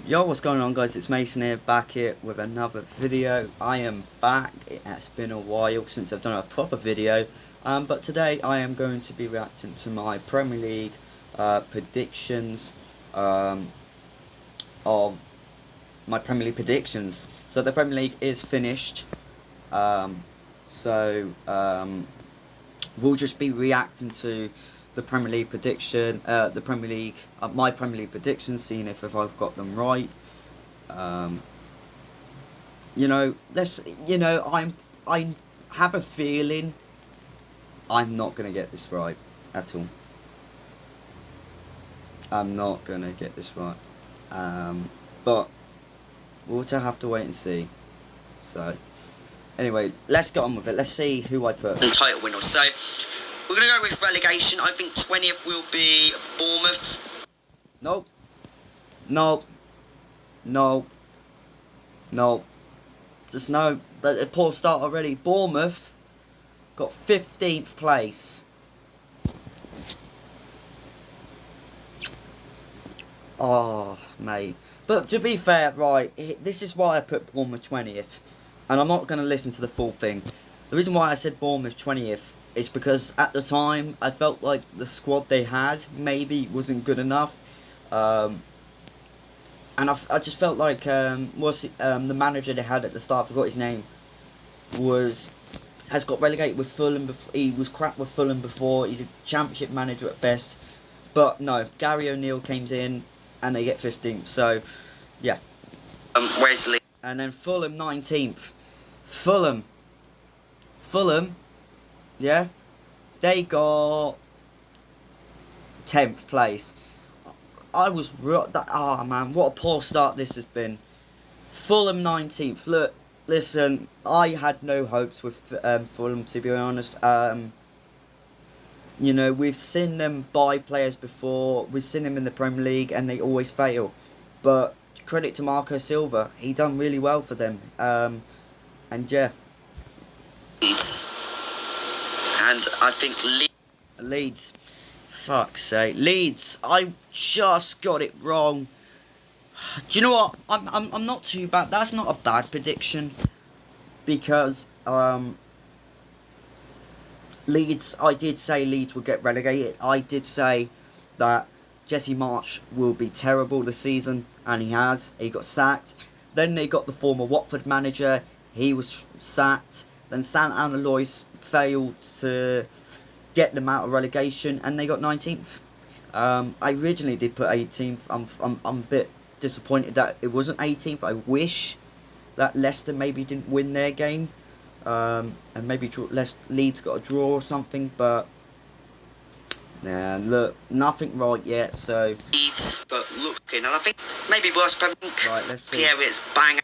Yo, what's going on, guys? It's Mason here, back here with another video. I am back. It has been a while since I've done a proper video, but today I am going to be reacting to my Premier League predictions of my Premier League predictions. So the Premier League is finished, we'll just be reacting to the Premier League prediction, my Premier League predictions, seeing if I've got them right. I have a feeling I'm not gonna get this right at all. I'm not gonna get this right, but we'll just have to wait and see. So, anyway, let's get on with it. Let's see who I put. And title winners. So, we're going to go with relegation. I think 20th will be Bournemouth. Nope. Nope. Nope. Nope. Just no. A poor start already. Bournemouth got 15th place. Oh, mate. But to be fair, right, this is why I put Bournemouth 20th. And I'm not going to listen to the full thing. The reason why I said Bournemouth 20th is because at the time I felt like the squad they had maybe wasn't good enough, and I just felt like the manager they had at the start, I forgot his name, has got relegated with Fulham. He was crap with Fulham before. He's a championship manager at best, but no, Gary O'Neill came in and they get 15th. So yeah, Wesley, and then Fulham 19th. Fulham, yeah, they got 10th place. Oh man, what a poor start this has been. Fulham 19th. Look, listen, I had no hopes with Fulham, to be honest. You know, we've seen them buy players before. We've seen them in the Premier League, and they always fail. But credit to Marco Silva, he done really well for them. And yeah. Leeds. And I think Leeds. Fuck's sake. Leeds. I just got it wrong. Do you know what? I'm not too bad. That's not a bad prediction. Because Leeds, I did say Leeds would get relegated. I did say that Jesse Marsch will be terrible this season, and he has. He got sacked. Then they got the former Watford manager. He was sacked. Then St. Alois failed to get them out of relegation, and they got 19th. I originally did put 18th. I'm a bit disappointed that it wasn't 18th. I wish that Leicester maybe didn't win their game, and maybe Leeds got a draw or something. But nah, look, nothing right yet. So Leeds, but looking, and I think maybe worse. Right, let's see. Pierre is bang.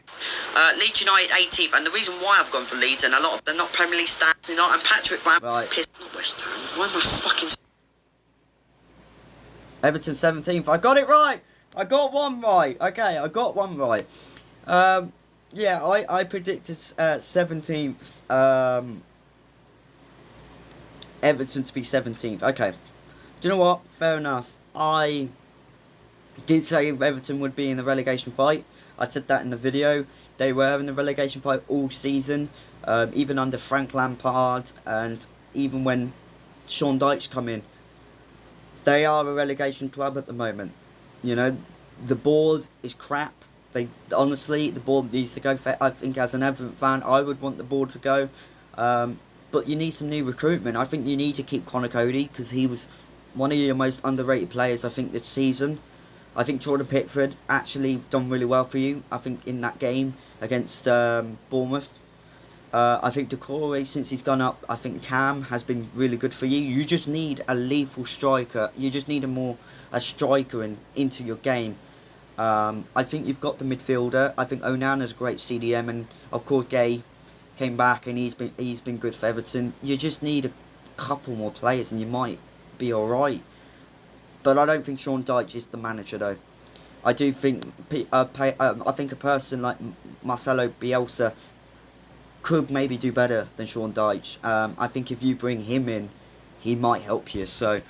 Leeds United 18th, and the reason why I've gone for Leeds, and a lot of they're not Premier League stats, you know, and Patrick Graham pissed West Ham. Why am I fucking Everton 17th? I got it right. I got one right. Okay, I got one right. Yeah, I predicted 17th. Everton to be 17th. Okay. Do you know what? Fair enough. I did say Everton would be in the relegation fight. I said that in the video. They were in the relegation fight all season, even under Frank Lampard, and even when Sean Dyche come in. They are a relegation club at the moment. You know, the board is crap. Honestly, the board needs to go. I think as an Everton fan, I would want the board to go. But you need some new recruitment. I think you need to keep Conor Cody, because he was one of your most underrated players, I think, this season. I think Jordan Pickford actually done really well for you, I think, in that game against Bournemouth. I think Decore, since he's gone up, I think Cam has been really good for you. You just need a lethal striker. You just need a striker into your game. I think you've got the midfielder. I think Onana's a great CDM, and of course Gay came back and he's been good for Everton. You just need a couple more players and you might be alright. But I don't think Sean Dyche is the manager though. I do think I think a person like Marcelo Bielsa could maybe do better than Sean Dyche. I think if you bring him in, he might help you. So,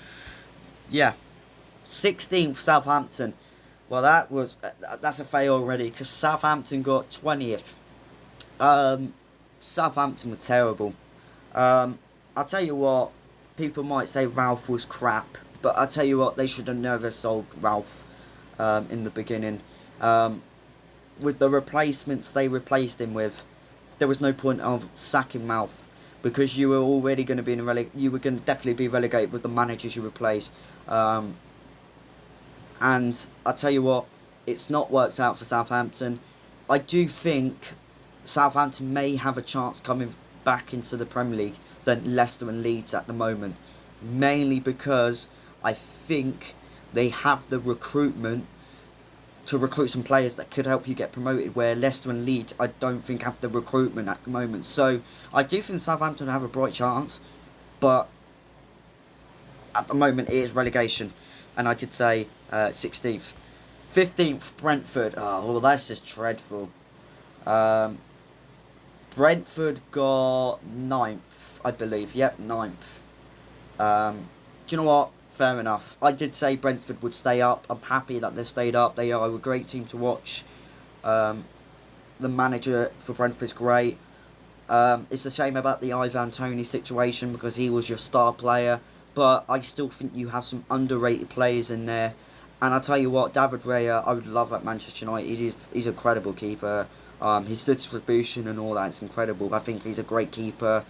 yeah. 16th, Southampton. Well, that's a fail already, because Southampton got 20th. Southampton were terrible. I'll tell you what, people might say Ralph was crap, but I'll tell you what, they should have never sold Ralph in the beginning. With the replacements they replaced him with, there was no point of sacking Ralph, because you were already going to be you were going to definitely be relegated with the managers you replace. And I'll tell you what, it's not worked out for Southampton. I do think Southampton may have a chance coming back into the Premier League than Leicester and Leeds at the moment. Mainly because I think they have the recruitment to recruit some players that could help you get promoted, where Leicester and Leeds I don't think have the recruitment at the moment. So I do think Southampton have a bright chance, but at the moment it is relegation. And I did say 16th. 15th, Brentford. Oh, well, that's just dreadful. Brentford got 9th, I believe. Yep, 9th. Do you know what? Fair enough. I did say Brentford would stay up. I'm happy that they stayed up. They are a great team to watch. The manager for Brentford's great. It's a shame about the Ivan Toney situation, because he was your star player. But I still think you have some underrated players in there. And I'll tell you what, David Raya, I would love at Manchester United. He's a credible keeper. His distribution and all that's incredible. I think he's a great keeper.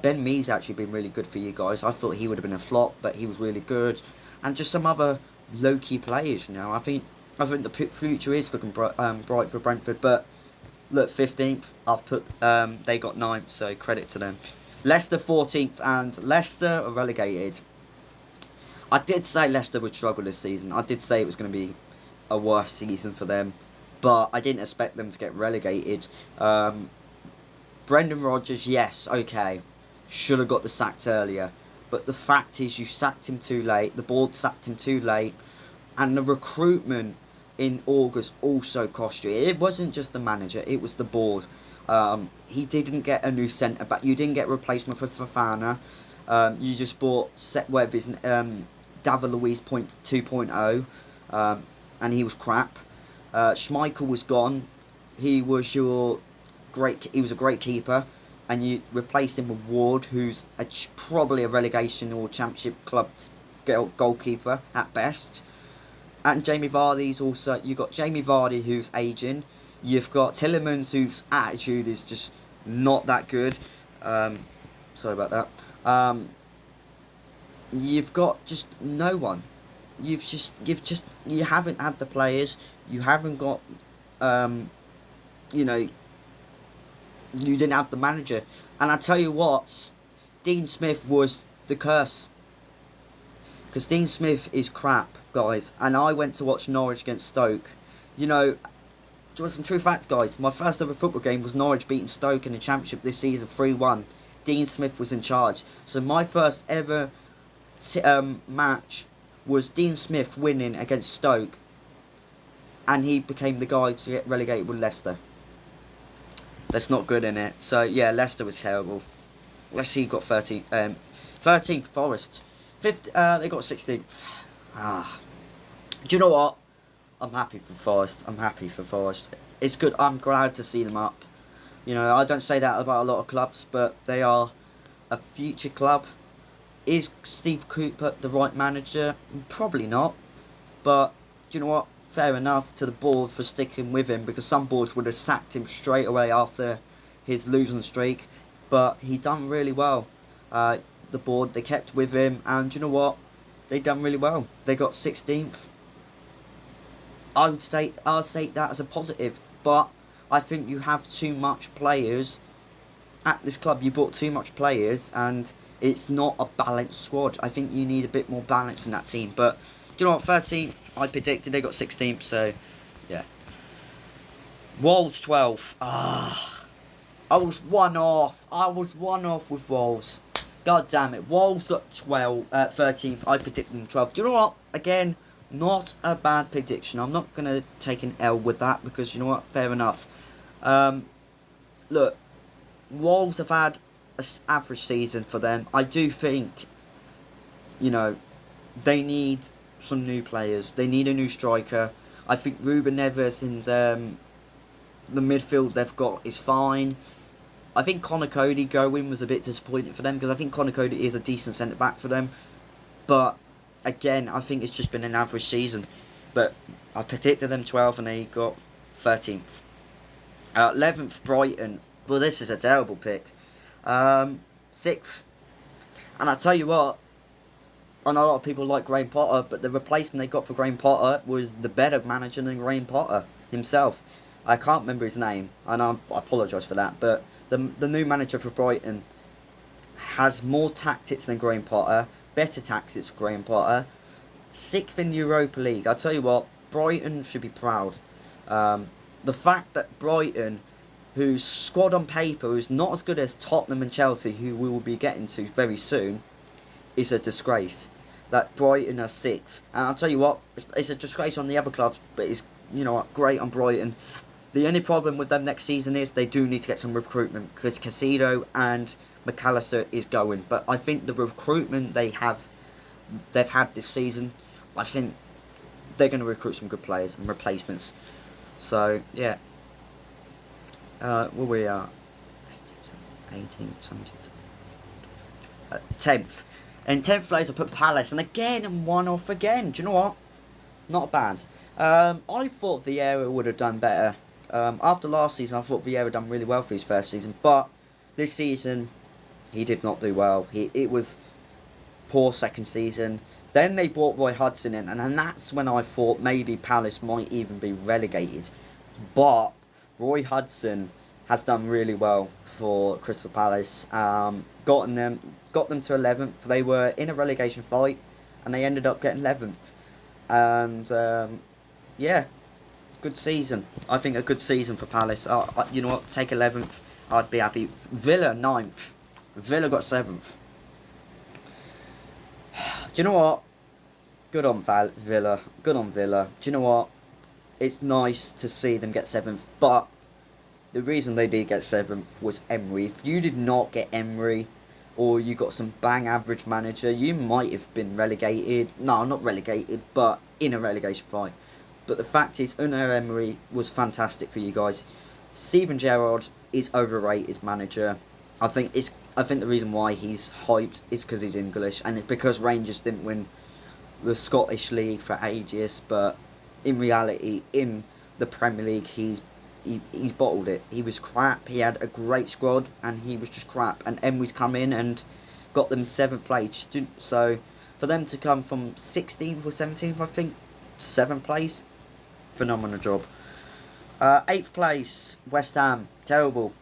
Ben Mee's actually been really good for you guys. I thought he would have been a flop, but he was really good. And just some other low-key players, you know. I think the future is looking bright for Brentford. But look, 15th, I've put they got 9th, so credit to them. Leicester 14th, and Leicester are relegated. I did say Leicester would struggle this season. I did say it was going to be a worse season for them, but I didn't expect them to get relegated. Brendan Rodgers, yes, okay, should have got the sacked earlier, but the fact is you sacked him too late, the board sacked him too late, and the recruitment in August also cost you. It wasn't just the manager, it was the board. He didn't get a new centre back, you didn't get a replacement for Fofana, you just bought David Luiz 2.0, and he was crap. Schmeichel was gone. He was a great keeper, and you replaced him with Ward, who's probably a relegation or championship club goalkeeper at best. And Jamie Vardy's also. You got Jamie Vardy, who's aging. You've got Tielemans, whose attitude is just not that good. Sorry about that. You've got just no one. You haven't had the players. You haven't got, you didn't have the manager. And I tell you what, Dean Smith was the curse. Because Dean Smith is crap, guys. And I went to watch Norwich against Stoke. You know, some true facts, guys. My first ever football game was Norwich beating Stoke in the Championship this season, 3-1. Dean Smith was in charge. So my first ever match was Dean Smith winning against Stoke, and he became the guy to get relegated with Leicester. That's not good, in it. So yeah, Leicester was terrible. Let's see, got 13th Forest. 5th, they got 16th. Do you know what? I'm happy for Forest. It's good. I'm glad to see them up. You know, I don't say that about a lot of clubs, but they are a future club. Is Steve Cooper the right manager? Probably not. But, do you know what? Fair enough to the board for sticking with him, because some boards would have sacked him straight away after his losing streak. But he done really well. The board, they kept with him, and do you know what? They done really well. They got 16th. I'll say that as a positive, but I think you have too much players at this club. You bought too much players, and it's not a balanced squad. I think you need a bit more balance in that team. But do you know what? 13th, I predicted they got 16th. So yeah. Wolves 12th. I was one off with Wolves. God damn it. Wolves got 13th. I predicted them 12th. Do you know what? Again, not a bad prediction. I'm not going to take an L with that, because you know what? Fair enough. Look, Wolves have had an average season for them. I do think you know, they need some new players. They need a new striker. I think Ruben Neves and the midfield they've got is fine. I think Connor Cody going was a bit disappointing for them because I think Connor Cody is a decent centre back for them. But again, I think it's just been an average season. But I predicted them 12th and they got 13th. 11th, Brighton. Well, this is a terrible pick. 6th. And I tell you what, I know a lot of people like Graham Potter, but the replacement they got for Graham Potter was the better manager than Graham Potter himself. I can't remember his name, and I apologise for that, but the new manager for Brighton has more tactics than Graham Potter, better tactics than Graham Potter. 6th in Europa League. I tell you what, Brighton should be proud. The fact that Brighton, whose squad on paper is not as good as Tottenham and Chelsea, who we will be getting to very soon, is a disgrace. That Brighton are 6th. And I'll tell you what, it's a disgrace on the other clubs, but it's, you know what, great on Brighton. The only problem with them next season is they do need to get some recruitment, because Caicedo and McAllister is going. But I think the recruitment they've had this season, I think they're going to recruit some good players and replacements. So, yeah. Where we are? 18, 17, 10th. In 10th place I put Palace, and again I'm one off again. Do you know what? Not bad. I thought Vieira would have done better. After last season I thought Vieira done really well for his first season, but this season he did not do well. It was poor second season. Then they brought Roy Hodgson in, and that's when I thought maybe Palace might even be relegated. But Roy Hodgson has done really well for Crystal Palace. Got them to 11th. They were in a relegation fight, and they ended up getting 11th. And yeah, good season. I think a good season for Palace. You know what? Take 11th. I'd be happy. Villa 9th. Villa got 7th. Do you know what? Good on Villa. Good on Villa. Do you know what? It's nice to see them get 7th, but the reason they did get 7th was Emery. If you did not get Emery, or you got some bang average manager, you might have been relegated. No, not relegated, but in a relegation fight. But the fact is, Unai Emery was fantastic for you guys. Steven Gerrard is overrated manager. I think the reason why he's hyped is because he's English, and it's because Rangers didn't win the Scottish League for ages. But in reality, in the Premier League, he's bottled it. He was crap. He had a great squad, and he was just crap. And Emery's come in and got them 7th place. So for them to come from 16th or 17th, I think, 7th place, phenomenal job. 8th place, West Ham. Terrible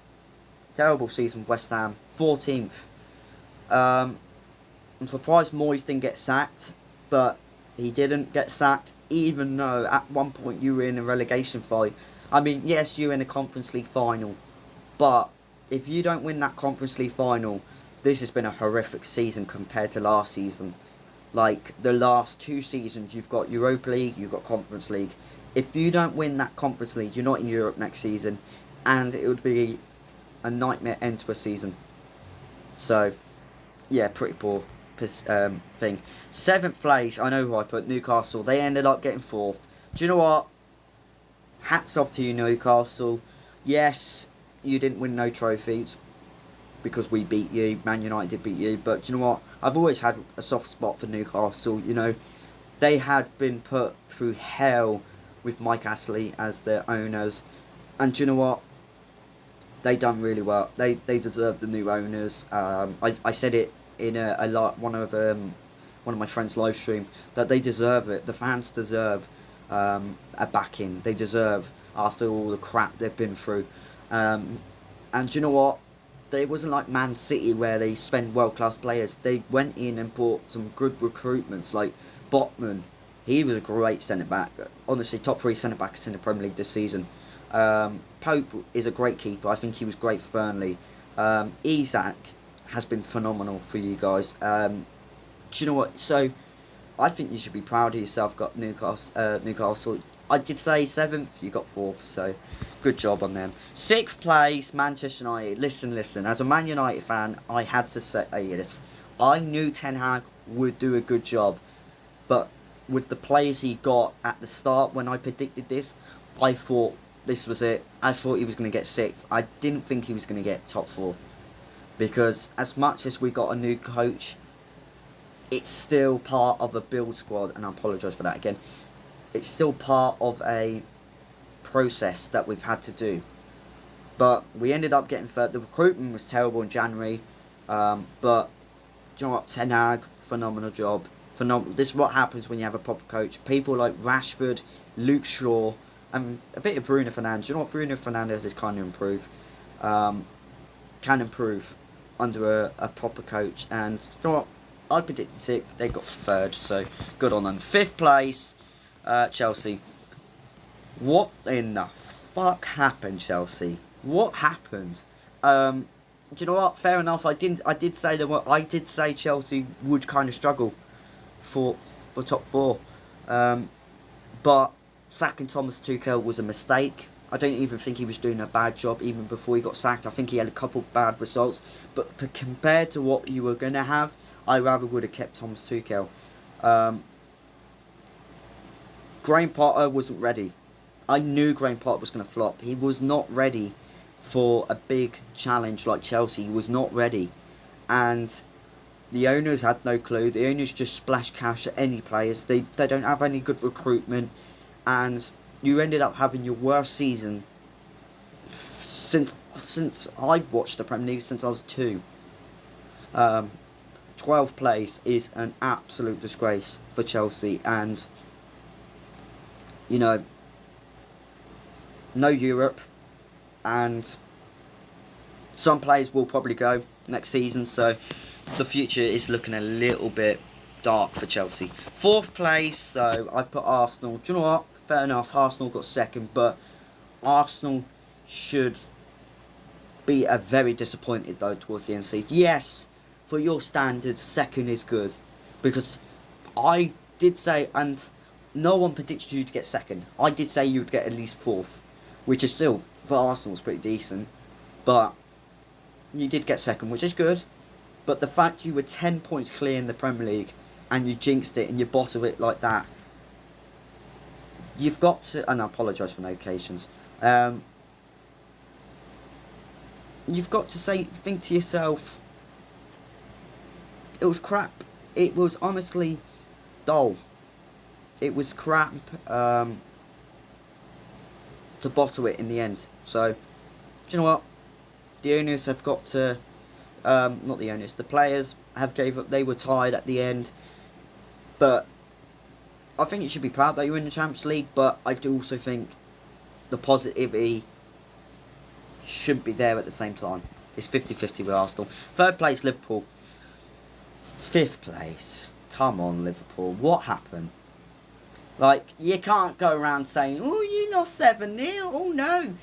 season for West Ham. 14th. I'm surprised Moyes didn't get sacked, but he didn't get sacked, even though at one point you were in a relegation fight. I mean, yes, you're in a Conference League final, but if you don't win that Conference League final, this has been a horrific season compared to last season. Like, the last 2 seasons, you've got Europa League, you've got Conference League. If you don't win that Conference League, you're not in Europe next season, and it would be a nightmare end to a season. So, yeah, pretty poor thing. 7th place, I know who I put, Newcastle. They ended up getting 4th. Do you know what? Hats off to you, Newcastle. Yes, you didn't win no trophies because we beat you. Man United did beat you. But do you know what? I've always had a soft spot for Newcastle. You know, they had been put through hell with Mike Astley as their owners. And do you know what? They done really well. They deserve the new owners. I said it in one of my friends' live stream that they deserve it. The fans deserve a backing. They deserve, after all the crap they've been through. And do you know what? It wasn't like Man City where they spend world-class players. They went in and bought some good recruitments, like Botman. He was a great centre-back. Honestly, top 3 centre-backs in the Premier League this season. Pope is a great keeper. I think he was great for Burnley. Isak has been phenomenal for you guys. Do you know what? So, I think you should be proud of yourself. Got Newcastle. I could say 7th. You got 4th. So, good job on them. 6th place, Manchester United. Listen. As a Man United fan, I had to say this. I knew Ten Hag would do a good job. But with the players he got at the start when I predicted this, I thought this was it. I thought he was going to get 6th. I didn't think he was going to get top 4. Because as much as we got a new coach, it's still part of a build squad, and I apologise for that again. It's still part of a process that we've had to do. But we ended up getting 3rd. The recruitment was terrible in January. But, do you know what? Ten Hag, phenomenal job. This is what happens when you have a proper coach. People like Rashford, Luke Shaw, and a bit of Bruno Fernandes. You know what? Bruno Fernandes is kind of improve. Can improve under a proper coach. And, you know what? I predicted 6th. They got 3rd. So, good on them. 5th place, Chelsea. What in the fuck happened, Chelsea? What happened? Do you know what? Fair enough. I did say Chelsea would kind of struggle for top 4. But sacking Thomas Tuchel was a mistake. I don't even think he was doing a bad job even before he got sacked. I think he had a couple bad results. But compared to what you were going to have, I rather would have kept Thomas Tuchel. Graham Potter wasn't ready. I knew Graham Potter was going to flop. He was not ready for a big challenge like Chelsea. He was not ready. And the owners had no clue. The owners just splashed cash at any players. They don't have any good recruitment. And you ended up having your worst season since I've watched the Premier League since I was 2. 12th place is an absolute disgrace for Chelsea. And, you know, no Europe, and some players will probably go next season, so the future is looking a little bit dark for Chelsea. 4th place, though, I put Arsenal. Do you know what? Fair enough, Arsenal got 2nd, but Arsenal should be very disappointed, though, towards the end of the season. Yes, for your standards, 2nd is good, because I did say, and no one predicted you to get 2nd. I did say you would get at least 4th. Which is still, for Arsenal, is pretty decent. But you did get 2nd, which is good. But the fact you were 10 points clear in the Premier League and you jinxed it and you bottled it like that, you've got to, and I apologise for notifications, you've got to think to yourself, it was crap. It was honestly dull. It was crap. To bottle it in the end. So, do you know what? The owners have got to, not the owners, the players have gave up. They were tired at the end. But I think you should be proud that you're in the Champions League. But I do also think the positivity should be there at the same time. It's 50-50 with Arsenal. 3rd place, Liverpool. 5th place. Come on, Liverpool. What happened? Like, you can't go around saying, oh, you lost 7-0. Oh, no.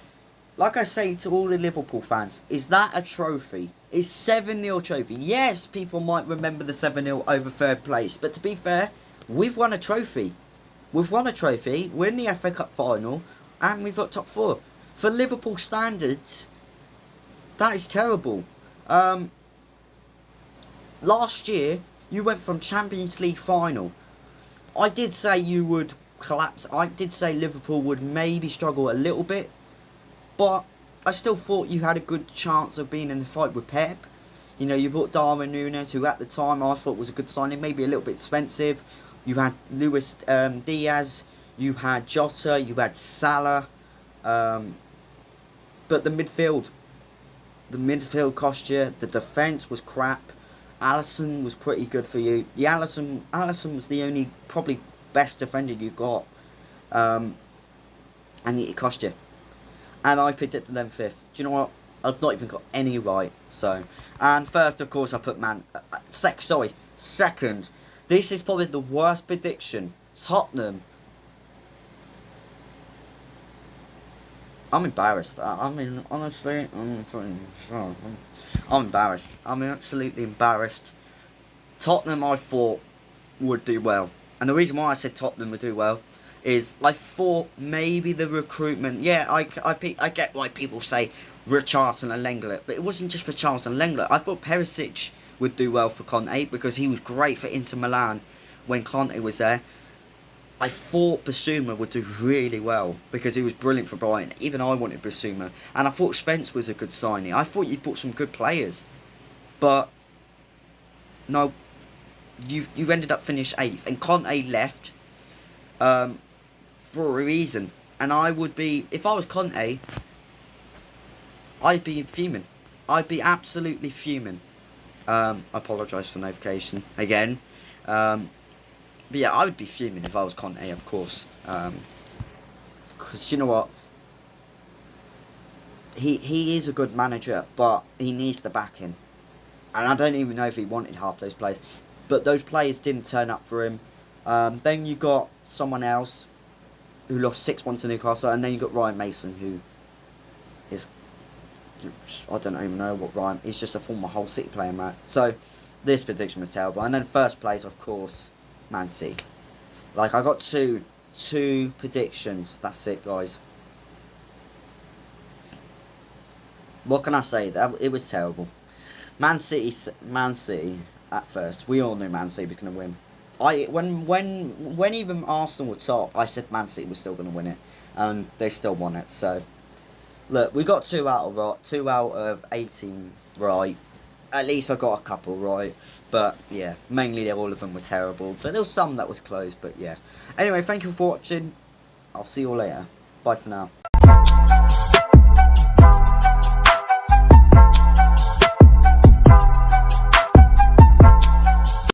Like I say to all the Liverpool fans, is that a trophy? Is 7-0 trophy? Yes, people might remember the 7-0 over 3rd place. But to be fair, we've won a trophy. We've won a trophy. We're in the FA Cup final. And we've got top 4. For Liverpool standards, that is terrible. Last year, you went from Champions League final. I did say you would collapse. I did say Liverpool would maybe struggle a little bit. But I still thought you had a good chance of being in the fight with Pep. You know, you bought Darwin Núñez, who at the time I thought was a good signing. Maybe a little bit expensive. You had Luis Diaz. You had Jota. You had Salah. But the midfield cost you. The defence was crap. Alisson was pretty good for you. Alisson was the only probably best defender you got, and it cost you. And I predicted them 5th. Do you know what? I've not even got any right. So, and first, of course, I put second. This is probably the worst prediction. Tottenham. I'm embarrassed. I mean, honestly, I'm embarrassed. I'm absolutely embarrassed. Tottenham, I thought, would do well. And the reason why I said Tottenham would do well is I thought maybe the recruitment. Yeah, I get why people say Richarlison and Lenglet, but it wasn't just Richarlison and Lenglet. I thought Perisic would do well for Conte, because he was great for Inter Milan when Conte was there. I thought Bissouma would do really well because he was brilliant for Brighton. Even I wanted Bissouma. And I thought Spence was a good signing. I thought you bought some good players. But, no, you ended up finishing 8th. And Conte left for a reason. And I would be, if I was Conte, I'd be fuming. I'd be absolutely fuming. I apologise for notification again. But yeah, I would be fuming if I was Conte, of course. Because you know what? He is a good manager, but he needs the backing. And I don't even know if he wanted half those players. But those players didn't turn up for him. Then you got someone else who lost 6-1 to Newcastle. And then you got Ryan Mason, who is... I don't even know what Ryan... He's just a former Hull City player, man. So, this prediction was terrible. And then first place, of course... Man City. Like, I got two predictions. That's it, guys. What can I say? It was terrible. Man City. At first, we all knew Man City was going to win. When even Arsenal were top, I said Man City was still going to win it, and they still won it. So, look, we got 2 out of 18 right. At least I got a couple right. But, yeah, mainly all of them were terrible. But there was some that was close, but yeah. Anyway, thank you for watching. I'll see you all later. Bye for now.